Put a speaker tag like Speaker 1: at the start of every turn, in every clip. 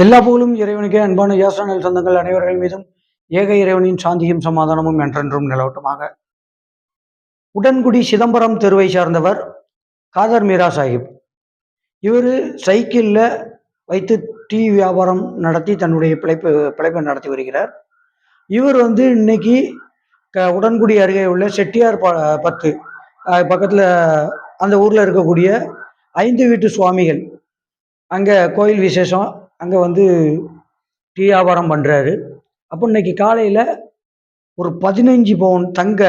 Speaker 1: எல்லா புகழும் இறைவனுக்கே. அன்பான யாசனல் சொந்தங்கள் அனைவர்கள் மீதும் ஏக இறைவனின் சாந்தியும் சமாதானமும் என்றென்றும் நிலவட்டுமாக. உடன்குடி சிதம்பரம் தெருவை சார்ந்தவர் காதர் மீரா சாஹிப். இவர் சைக்கிளில் வைத்து டீ வியாபாரம் நடத்தி தன்னுடைய பிழைப்பை நடத்தி வருகிறார். இவர் இன்னைக்கு உடன்குடி அருகே உள்ள செட்டியார் 10 பக்கத்தில் அந்த ஊரில் இருக்கக்கூடிய 5 வீட்டு சுவாமிகள் அங்கே கோயில் விசேஷம், அங்கே டீ வியாபாரம் பண்ணுறாரு. அப்போ இன்னைக்கு காலையில் ஒரு 15 பவுன் தங்க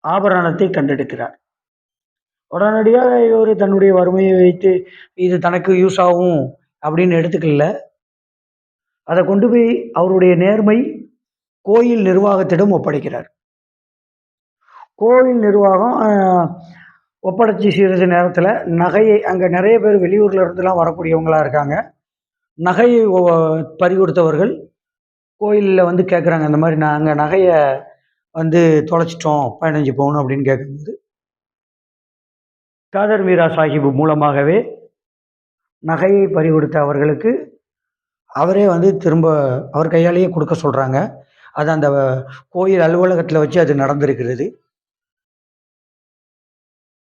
Speaker 1: ஆபரணத்தை கண்டெடுக்கிறார். உடனடியாக இவர் தன்னுடைய வறுமையை வைத்து இது தனக்கு யூஸ் ஆகும் அப்படின்னு எடுத்துக்கல. அதை கொண்டு போய் அவருடைய நேர்மை கோயில் நிர்வாகத்திடம் ஒப்படைக்கிறார். கோயில் நிர்வாகம் ஒப்படைச்சி சிறிது நேரத்தில் நகையை, அங்கே நிறைய பேர் வெளியூர்ல இருந்துலாம் வரக்கூடியவங்களா இருக்காங்க, நகையை பறிகொடுத்தவர்கள் கோயிலில் கேட்குறாங்க, இந்த மாதிரி நாங்கள் நகையை தொலைச்சிட்டோம் 15 பவுன் அப்படின்னு கேட்கும்போது, காதர் மீரா சாஹிப் மூலமாகவே நகையை பறிகொடுத்த அவர்களுக்கு அவரே திரும்ப அவர் கையாலேயே கொடுக்க சொல்கிறாங்க. அது அந்த கோயில் அலுவலகத்தில் வச்சு அது நடந்திருக்கிறது.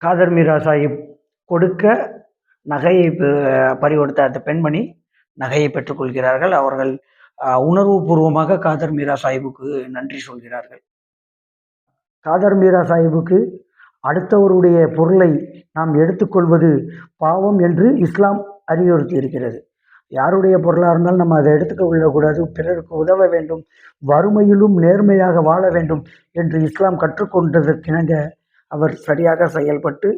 Speaker 1: காதர் மீரா சாஹிப் கொடுக்க நகையை பறிகொடுத்த அந்த பெண்மணி நகையை பெற்றுக்கொள்கிறார்கள். அவர்கள் உணர்வு பூர்வமாக காதர் மீரா சாஹிப்புக்கு நன்றி சொல்கிறார்கள். காதர் மீரா சாஹிப்புக்கு அடுத்தவருடைய பொருளை நாம் எடுத்துக்கொள்வது பாவம் என்று இஸ்லாம் அறிவுறுத்தி இருக்கிறது. யாருடைய பொருளாக இருந்தாலும் நம்ம அதை எடுத்துக்க கொள்ளக்கூடாது, பிறருக்கு உதவ வேண்டும், வறுமையிலும் நேர்மையாக வாழ வேண்டும் என்று இஸ்லாம் கற்றுக்கொண்டதற்கிணங்க அவர் சரியாக செயல்பட்டு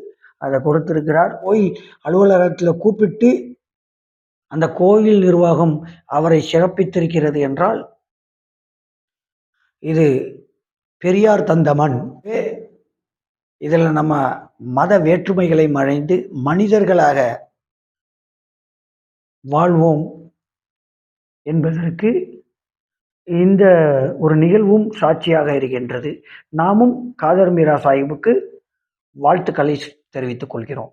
Speaker 1: அதை கொடுத்திருக்கிறார். கோயில் அலுவலகத்தில் கூப்பிட்டு அந்த கோயில் நிர்வாகம் அவரை சிறப்பித்திருக்கிறது என்றால் இது பெரியார் தந்த மண். இதில் நம்ம மத வேற்றுமைகளை மறைந்து மனிதர்களாக வாழ்வோம் என்பதற்கு இந்த ஒரு நிகழ்வும் சாட்சியாக இருக்கின்றது. நாமும் காதர் மீரா சாஹிப்புக்கு வாழ்த்துக்களை தெரிவித்துக் கொள்கிறோம்.